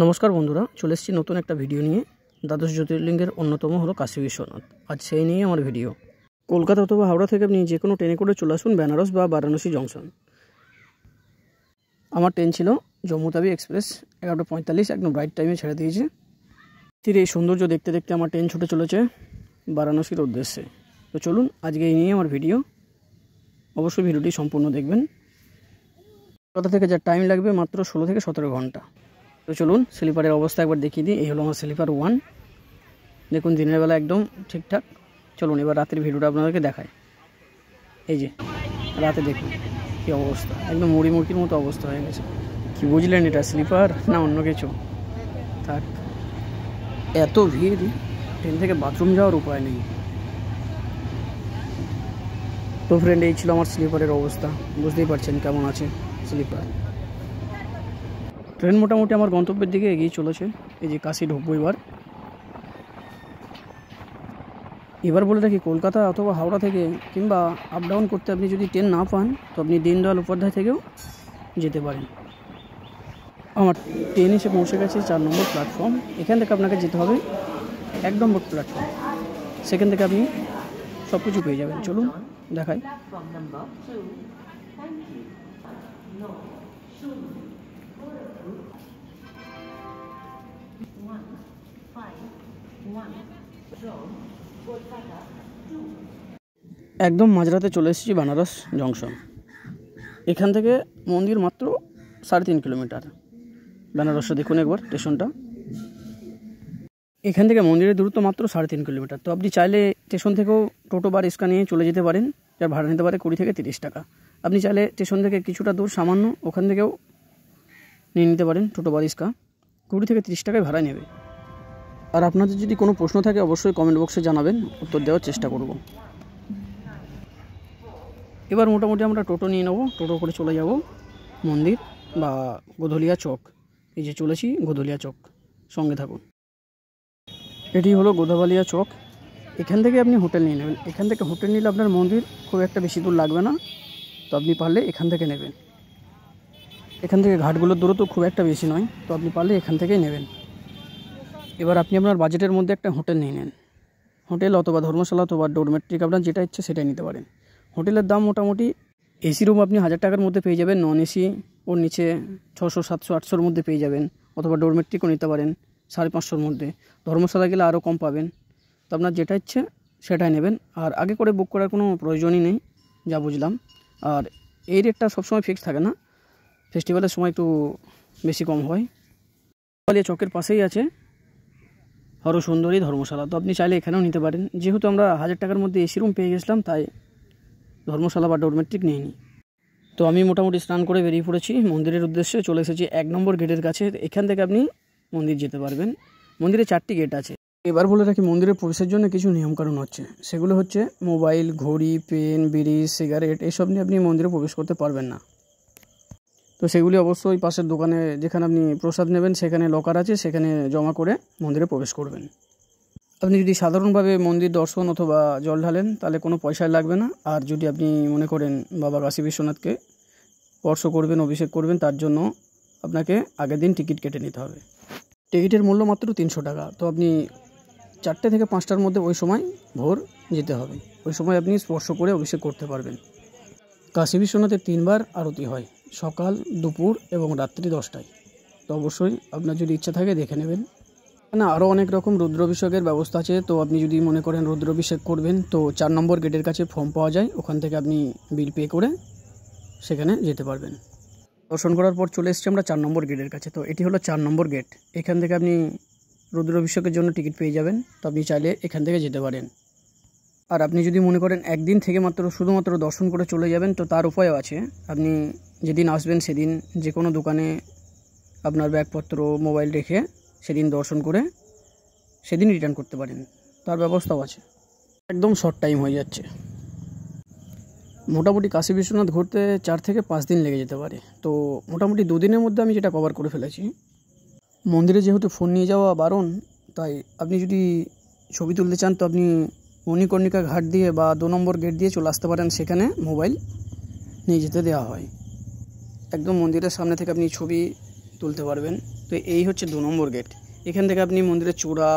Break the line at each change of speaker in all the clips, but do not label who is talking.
নমস্কার বন্ধুরা, চলে এসেছি নতুন একটা ভিডিও নিয়ে। দ্বাদশ জ্যোতির্লিঙ্গের অন্যতম হলো কাশী বিশ্বনাথ। আজ সেই নিয়ে আমার ভিডিও। কলকাতা অথবা হাওড়া থেকে আপনি যে কোনো ট্রেনে করে চলে আসুন বেনারস বা বারাণসী জংশন। আমার ট্রেন ছিল জম্মু তাবি এক্সপ্রেস, 11:45 একদম রাইট টাইমে ছেড়ে দিয়েছে। তীরে এই সৌন্দর্য দেখতে দেখতে আমার ট্রেন ছুটে চলেছে বারাণসীর উদ্দেশ্যে। তো চলুন আজকে এই নিয়ে আমার ভিডিও। অবশ্যই ভিডিওটি সম্পূর্ণ দেখবেন। কলকাতা থেকে যা টাইম লাগবে মাত্র 16 থেকে 17 ঘন্টা। তো চলুন স্লিপারের অবস্থা একবার দেখিয়ে দিই। এই হলো আমার স্লিপার 1। দেখুন দিনের বেলা একদম ঠিকঠাক। চলুন এবার রাতের ভিডিওটা আপনাদেরকে দেখায়। এই যে রাতে দেখুন কী অবস্থা, একদম মুড়ি মুড়কির মতো অবস্থা হয়ে গেছে। কি বুঝলেন, এটা স্লিপার না অন্য কিছু? থাক, এত ভিড়, ট্রেন থেকে বাথরুম যাওয়ার উপায় নেই। তো ফ্রেন্ড, এই ছিল আমার স্লিপারের অবস্থা। বুঝতেই পারছেন কেমন আছে স্লিপার। ট্রেন মোটামুটি আমার গন্তব্যের দিকে এগিয়ে চলেছে। এই যে কাশি ঢুকবো এবার বলে রাখি, কলকাতা অথবা হাওড়া থেকে কিংবা আপ ডাউন করতে আপনি যদি ট্রেন না পান তো আপনি দীনদয়াল উপাধ্যায় থেকেও যেতে পারেন। আমার ট্রেন এসে পৌঁছে গেছে 4 নম্বর প্ল্যাটফর্ম। এখান থেকে আপনাকে যেতে হবে 1 নম্বর প্ল্যাটফর্ম। সেখান থেকে আপনি সব কিছু পেয়ে যাবেন। চলুন দেখাই। একদম মাঝরাতে চলে এসেছি বেনারস জংশন। এখান থেকে মন্দির মাত্র 3.5 কিলোমিটার। বেনারসে দেখুন একবার স্টেশনটা। এখান থেকে মন্দিরের দূরত্ব মাত্র 3.5 কিলোমিটার। তো আপনি চাইলে স্টেশন থেকেও টোটো বা রিক্সা নিয়ে চলে যেতে পারেন, যার ভাড়া নিতে পারে 20 থেকে 30 টাকা। আপনি চাইলে স্টেশন থেকে কিছুটা দূর সামান্য ওখান থেকেও নিয়ে নিতে পারেন টোটো বা রিক্সা। 20 থেকে 30 টাকায় ভাড়া নেবে। আর আপনাদের যদি কোনো প্রশ্ন থাকে অবশ্যই কমেন্ট বক্সে জানাবেন, উত্তর দেওয়ার চেষ্টা করব। এবার মোটামুটি আমরা টোটো নিয়ে নেব। টোটো করে চলে যাব মন্দির বা গোধলিয়া চক। এই যে চলেছি গোধলিয়া চক, সঙ্গে থাকুন। এটি হলো গোধলিয়া চক। এখান থেকে আপনি হোটেল নিয়ে নেবেন। এখান থেকে হোটেল নিলে আপনার মন্দির খুব একটা বেশি দূর লাগবে না। তো আপনি পারলে এখান থেকে নেবেন। এখান থেকে ঘাটগুলোর দূরত্ব খুব একটা বেশি নয়, তো আপনি পারলে এখান থেকেই নেবেন। এবার আপনি আপনার বাজেটের মধ্যে একটা হোটেল নিয়ে নেন। হোটেল অথবা ধর্মশালা অথবা ডোরমেট্রিক, আপনার যেটা ইচ্ছে সেটাই নিতে পারেন। হোটেলের দাম মোটামুটি এসি রুম আপনি 1000 টাকার মধ্যে পেয়ে যাবেন, নন এসি ওর নিচে 600, 700, 800-র মধ্যে পেয়ে যাবেন। অথবা ডোরমেট্রিকও নিতে পারেন 550-র মধ্যে। ধর্মশালা গেলে আরও কম পাবেন। তো আপনার যেটা ইচ্ছে সেটাই নেবেন। আর আগে করে বুক করার কোনো প্রয়োজনই নেই, যা বুঝলাম। আর এই রেটটা সবসময় ফিক্স থাকে না, ফেস্টিভ্যালের সময় একটু বেশি কম হয়। গোধলিয়া চকের পাশেই আছে হরসুন্দরী ধর্মশালা। তো আপনি চাইলে এখানেও নিতে পারেন। যেহেতু আমরা 1000 টাকার মধ্যে এসি রুম পেয়ে গেছিলাম, তাই ধর্মশালা বা ডোরমেট্রিক নিয়ে নিই। তো আমি মোটামুটি স্নান করে বেরিয়ে পড়েছি মন্দিরের উদ্দেশ্যে। চলে এসেছি 1 নম্বর গেটের কাছে। এখান থেকে আপনি মন্দির যেতে পারবেন। মন্দিরে 4টি গেট আছে। এবার বলে রাখি, মন্দিরে প্রবেশের জন্য কিছু নিয়মকানুন হচ্ছে। সেগুলো হচ্ছে মোবাইল, ঘড়ি, পেন, বিড়ি, সিগারেট এসব নিয়ে আপনি মন্দিরে প্রবেশ করতে পারবেন না। তো সেগুলি অবশ্যই পাশের দোকানে, যেখানে আপনি প্রসাদ নেবেন সেখানে লকার আছে, সেখানে জমা করে মন্দিরে প্রবেশ করবেন। আপনি যদি সাধারণভাবে মন্দির দর্শন অথবা জল ঢালেন তাহলে কোনো পয়সাই লাগবে না। আর যদি আপনি মনে করেন বাবা কাশী বিশ্বনাথকে স্পর্শ করবেন, অভিষেক করবেন, তার জন্য আপনাকে আগের দিন টিকিট কেটে নিতে হবে। টিকিটের মূল্য মাত্র 300 টাকা। তো আপনি 4টে থেকে 5টার মধ্যে ওই সময় ভোর যেতে হবে। ওই সময় আপনি স্পর্শ করে অভিষেক করতে পারবেন। কাশী বিশ্বনাথে 3 বার আরতি হয়, সকাল, দুপুর এবং রাত্রি 10টায়। তো অবশ্যই আপনার যদি ইচ্ছা থাকে দেখে নেবেন। না, আরও অনেক রকম রুদ্রাভিষেকের ব্যবস্থা আছে। তো আপনি যদি মনে করেন রুদ্রাভিষেক করবেন তো 4 নম্বর গেটের কাছে ফর্ম পাওয়া যায়, ওখান থেকে আপনি বিল পে করে সেখানে যেতে পারবেন। দর্শন করার পর চলে এসেছি আমরা 4 নম্বর গেটের কাছে। তো এটি হলো 4 নম্বর গেট। এখান থেকে আপনি রুদ্রাভিষেকের জন্য টিকিট পেয়ে যাবেন। তো আপনি চাইলে এখান থেকে যেতে পারেন। আর আপনি যদি মনে করেন একদিন থেকে শুধুমাত্র দর্শন করে চলে যাবেন তো তার উপায়ও আছে। আপনি যেদিন আসবেন সেদিন যে কোনো দোকানে আপনার ব্যাগপত্র, মোবাইল রেখে সেদিন দর্শন করে সেদিন রিটার্ন করতে পারেন, তার ব্যবস্থাও আছে। একদম শর্ট টাইম হয়ে যাচ্ছে। মোটামুটি কাশী বিশ্বনাথ ঘুরতে 4 থেকে 5 দিন লেগে যেতে পারে। তো মোটামুটি 2 দিনের মধ্যে আমি যেটা কভার করে ফেলেছি। মন্দিরে যেহেতু ফোন নিয়ে যাওয়া বারণ, তাই আপনি যদি ছবি তুলতে চান তো আপনি মণিকর্ণিকা ঘাট দিয়ে বা 2 নম্বর গেট দিয়ে চলে আসতে পারেন। সেখানে মোবাইল নিয়ে যেতে দেওয়া হয়। একদম মন্দিরের সামনে থেকে আপনি ছবি তুলতে পারবেন। তো এই হচ্ছে 2 নম্বর গেট। এখান থেকে আপনি মন্দিরের চূড়া,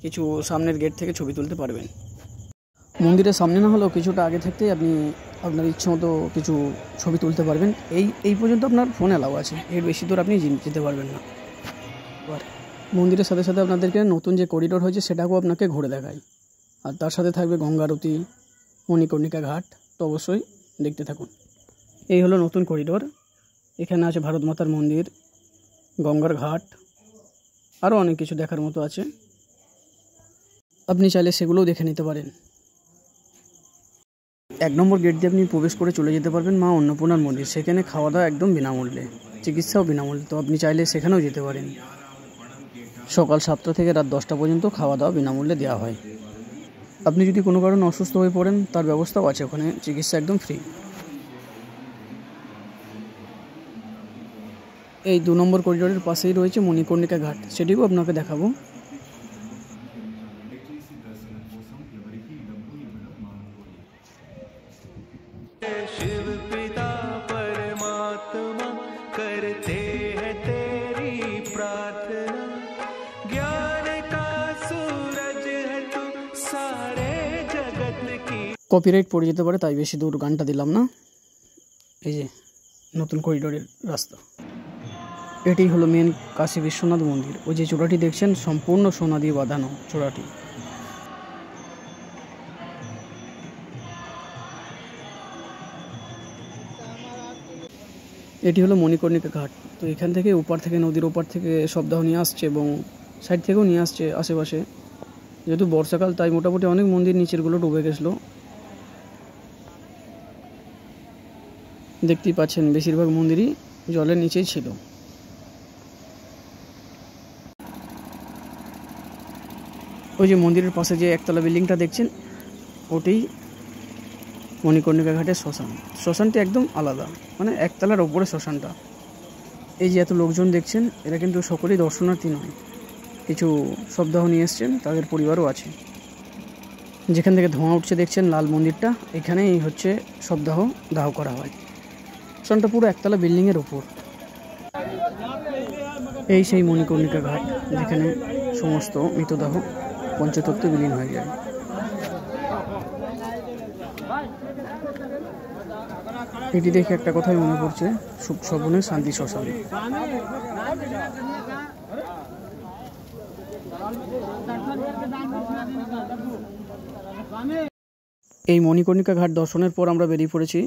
কিছু সামনের গেট থেকে ছবি তুলতে পারবেন। মন্দিরের সামনে না হলেও কিছুটা আগে থাকতেই আপনি আপনার ইচ্ছে মতো কিছু ছবি তুলতে পারবেন। এই পর্যন্ত আপনার ফোন অ্যালাউ আছে, এর বেশি দূর আপনি যেতে পারবেন না। এবার মন্দিরের সাথে সাথে আপনাদেরকে নতুন যে করিডোর হয়েছে সেটাকেও আপনাকে ঘুরে দেখাই, আর তার সাথে থাকবে গঙ্গা আরতি, মণিকর্ণিকা ঘাট। তো অবশ্যই দেখতে থাকুন। এই হলো নতুন করিডোর। এখানে আছে ভারত মাতার মন্দির, গঙ্গার ঘাট, আরও অনেক কিছু দেখার মতো আছে। আপনি চাইলে সেগুলোও দেখে নিতে পারেন। 1 নম্বর গেট দিয়ে আপনি প্রবেশ করে চলে যেতে পারবেন মা অন্নপূর্ণার মন্দির। সেখানে খাওয়া দাওয়া একদম বিনামূল্যে, চিকিৎসাও বিনামূল্যে। তো আপনি চাইলে সেখানেও যেতে পারেন। সকাল 7টা থেকে রাত 10টা পর্যন্ত খাওয়া দাওয়া বিনামূল্যে দেওয়া হয়। আপনি যদি কোনো কারণে অসুস্থ হয়ে পড়েন তার ব্যবস্থাও আছে, ওখানে চিকিৎসা একদম ফ্রি। এই 2 নম্বর করিডোরের পাশেই রয়েছে মণিকর্ণিকা ঘাট, সেটিও আপনাকে দেখাবো।
शिव पिता परमात्मा करते हैं तेरी प्रार्थना, ज्ञान का सूरज है तू सारे जगत की।
কপিরাইট পড়ে যেতে পারে, তাই বেশি দূর গানটা দিলাম না। এই যে নতুন করিডোরের রাস্তা। এটি হলো মেন কাশী বিশ্বনাথ মন্দির। ওই যে চূড়াটি দেখছেন সম্পূর্ণ সোনা দিয়ে বাঁধানো চূড়াটি। এটি হলো মণিকর্ণিকা ঘাট। তো এখান থেকে ওপার থেকে, নদীর ওপার থেকে শবদাহ নিয়ে আসছে এবং সাইড থেকেও নিয়ে আসছে আশেপাশে। যেহেতু বর্ষাকাল তাই মোটামুটি অনেক মন্দির নিচেরগুলো ডুবে গেছিলো। দেখতেই পাচ্ছেন বেশিরভাগ মন্দিরই জলের নিচেই ছিল। ওই যে মন্দিরের পাশে যে একতলা বিল্ডিংটা দেখছেন ওটাই মণিকর্ণিকা ঘাটের শ্মশান। শ্মশানটি একদম আলাদা, মানে একতলার ওপরে শ্মশানটা। এই যে এত লোকজন দেখছেন এরা কিন্তু সকলেই দর্শনার্থী নয়, কিছু শবদাহ নিয়ে এসছেন, তাদের পরিবারও আছে। যেখান থেকে ধোঁয়া উঠছে দেখছেন লাল মন্দিরটা, এখানেই হচ্ছে শবদাহ দাহ করা হয়। শ্মশানটা পুরো একতলা বিল্ডিংয়ের ওপর। এই সেই মণিকর্ণিকা ঘাট যেখানে সমস্ত মৃতদেহ পঞ্চতত্ত্বে বিলীন হয়ে যায়। এটি দেখে একটা কথাই মনে পড়ছে, সুখ স্বপনে শান্তি শ্মশান। এই মণিকর্ণিকা ঘাট দর্শনের পর আমরা বেরিয়ে পড়েছি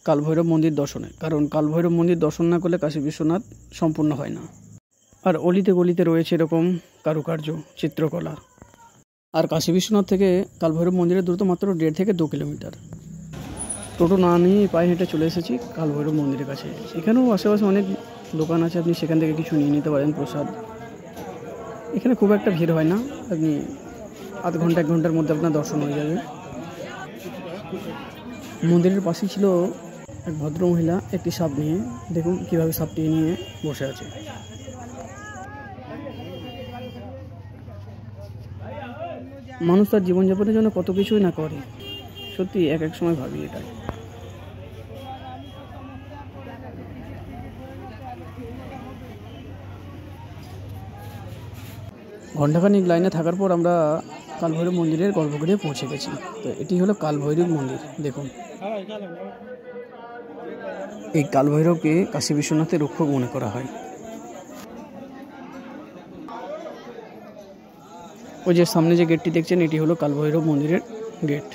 কালভৈরব মন্দির দর্শনে, কারণ কালভৈরব মন্দির দর্শন না করলে কাশী বিশ্বনাথ সম্পূর্ণ হয় না। আর অলিতে গলিতে রয়েছে এরকম কারুকার্য, চিত্রকলা। আর কাশী বিশ্বনাথ থেকে কালভৈরব মন্দিরের দূরত্ব মাত্র 1.5 থেকে 2 কিলোমিটার। টোটো না নিয়ে পায়ে হেঁটে চলে এসেছি কালভৈরব মন্দিরের কাছে। এখানেও আশেপাশে অনেক দোকান আছে, আপনি সেখান থেকে কিছু নিয়ে নিতে পারেন প্রসাদ। এখানে খুব একটা ভিড় হয় না, আপনি আধ ঘন্টা 1 ঘন্টার মধ্যে আপনার দর্শন হয়ে যাবে। মন্দিরের পাশেই ছিল এক ভদ্রমহিলা একটি সাপ নিয়ে, দেখুন কীভাবে সাপটি নিয়ে বসে আছে। মানুষ তার জীবনযাপনের জন্য কত কিছুই না করে, সত্যি এক এক সময় ভাবি এটা। ঘণ্টাখানিক লাইনে থাকার পর আমরা কালভৈরব মন্দিরের গর্ভগৃহে পৌঁছে গেছি। তো এটি হলো কালভৈরব মন্দির। দেখুন এই কালভৈরবকে কাশী বিশ্বনাথের রক্ষক মনে করা হয়। ওই যে সামনে যে গেটটি দেখছেন এটি হলো কালভৈরব মন্দিরের গেট।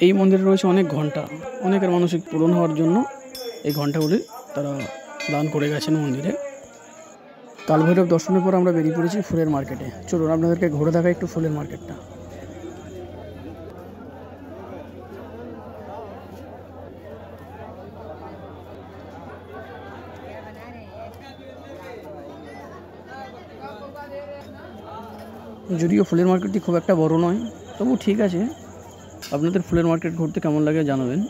এই মন্দিরে রয়েছে অনেক ঘন্টা, অনেকের মানসিক পূরণ হওয়ার জন্য এই ঘন্টাগুলি তারা দান করে গেছেন মন্দিরে। কালভৈরব দর্শনের পর আমরা বেরিয়ে পড়েছি ফুলের মার্কেটে। চলুন আপনাদেরকে ঘুরে দেখাই একটু ফুলের মার্কেটটা। যদিও ফুলের মার্কেটটি খুব একটা বড় নয়, তবু ঠিক আছে। আপনাদের ফুলের মার্কেট ঘুরতে কেমন লাগে জানাবেন।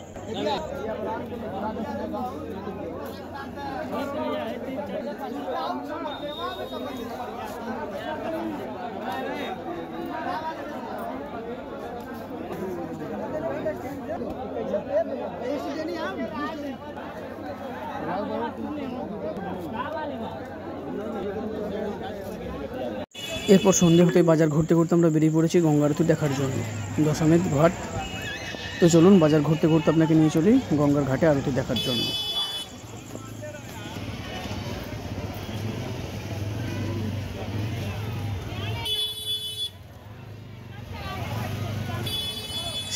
এরপর সন্ধে হতে বাজার ঘুরতে ঘুরতে আমরা বেরিয়ে পড়েছি গঙ্গা আরতি দেখার জন্য, দশমের ঘাট। তো চলুন বাজার ঘুরতে ঘুরতে আপনাকে নিয়ে চলি গঙ্গার ঘাটে আরতি দেখার জন্য।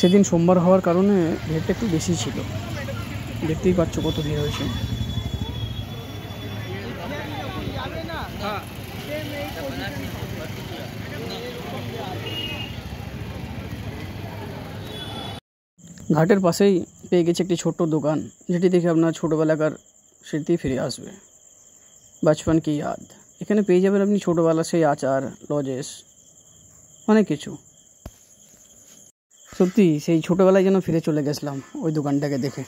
সেদিন সোমবার হওয়ার কারণে ভিড়টা একটু বেশি ছিল, দেখতেই পাচ্ছ কত ভিড় হয়েছে। ঘাটের পাশেই পেয়ে গেছে একটি ছোট্ট দোকান, যেটি দেখে আপনার ছোটোবেলাকার স্মৃতি ফিরে আসবে, বাচপন কি ইয়াদ। এখানে পেয়ে যাবেন আপনি ছোটোবেলার সেই আচার, লজেস, অনেক কিছু। সত্যি সেই ছোটোবেলায় যেন ফিরে চলে গেছিলাম ওই দোকানটাকে দেখে।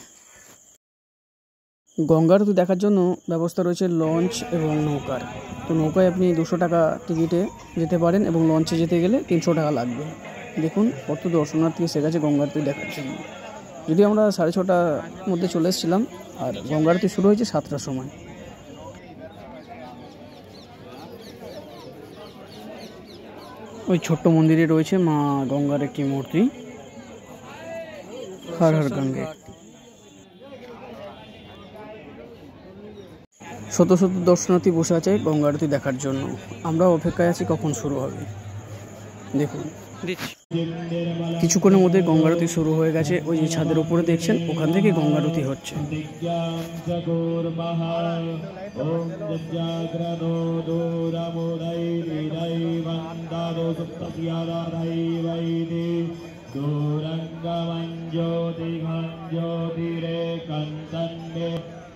গঙ্গা আরতি দেখার জন্য ব্যবস্থা রয়েছে লঞ্চ এবং নৌকার। তো নৌকায় আপনি 200 টাকা টিকিটে যেতে পারেন এবং লঞ্চে যেতে গেলে 300 টাকা লাগবে। দেখুন কত দর্শনার্থী এসে গেছে গঙ্গা আরতি দেখার জন্য। যদিও আমরা 6:30টার মধ্যে চলে এসেছিলাম, আর গঙ্গা আরতি শুরু হয়েছে 7টার সময়। ওই ছোট্ট মন্দিরে রয়েছে মা গঙ্গার একটি মূর্তি, হর হর গঙ্গে। শত শত দর্শনার্থী বসে আছে গঙ্গা আরতি দেখার জন্য। আমরা অপেক্ষায় আছি কখন শুরু হবে। দেখুন কিছুক্ষণের মধ্যে গঙ্গা আরতি শুরু হয়ে গেছে। ওই যে ছাদের উপরে দেখছেন, ওখান থেকে গঙ্গা আরতি হচ্ছে।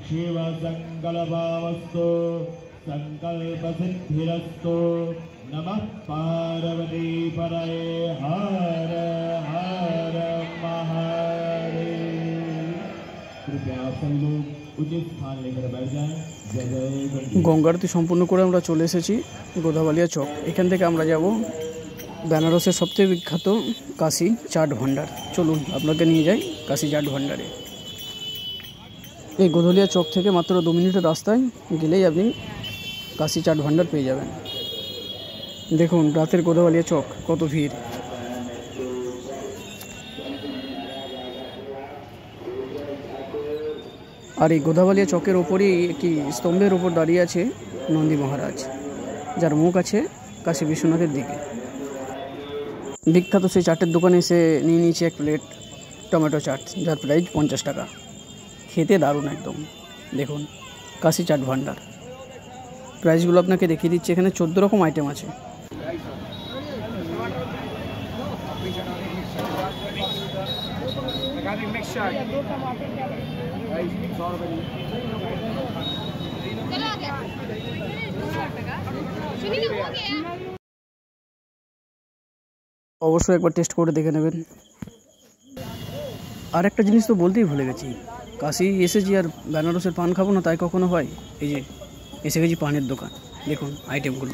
शिव संकल्पवस्तु संकल्प सिद्धिरस्तु नमः पार्वती पतये हर हर महादेव। कृपया सभी लोग उचित स्थान लेकर बैठ जाएं। जय जय गणेश।
গঙ্গা আরতি সম্পূর্ণ করে আমরা চলে এসেছি গোদাবালিয়া চক। এখান থেকে আমরা যাব বেনারসের সবচেয়ে বিখ্যাত কাশী চাট ভান্ডার। চলুন আপনাকে নিয়ে যাই কাশী চাট ভান্ডারে। এই গোধলিয়া চক থেকে মাত্র 2 মিনিটের রাস্তায় গেলেই আপনি কাশী চাট ভান্ডার পেয়ে যাবেন। দেখুন রাতের গোদাবালিয়া চক কত ভিড়। আর এই গোদাবালিয়া চকের ওপরই একটি স্তম্ভের ওপর দাঁড়িয়ে আছে নন্দী মহারাজ, যার মুখ আছে কাশী বিশ্বনাথের দিকে। বিখ্যাত সেই চাটের দোকানে এসে নিয়ে নিয়েছি 1 প্লেট টমেটো চাট, যার প্রাইস 50 টাকা। খেতে দারুণ একদম। দেখুন কাশী চাট ভান্ডার। প্রাইসগুলো আপনাকে দেখিয়ে দিচ্ছি। এখানে 14 রকম আইটেম আছে। অবশ্যই একবার টেস্ট করে দেখে নেবেন। আর একটা জিনিস তো বলতেই ভুলে গেছি, কাশী এসেছি আর বেনারসের পান খাবো না তাই কখনো হয়? এই যে এসে গেছি পানের দোকান, দেখুন আইটেমগুলো।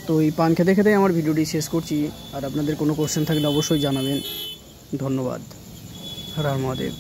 তো এই পান খেতে খেতে আমার ভিডিওটি শেষ করছি। আর আপনাদের কোনো কোশ্চেন থাকলে অবশ্যই জানাবেন। ধন্যবাদ। হর হর মহাদেব।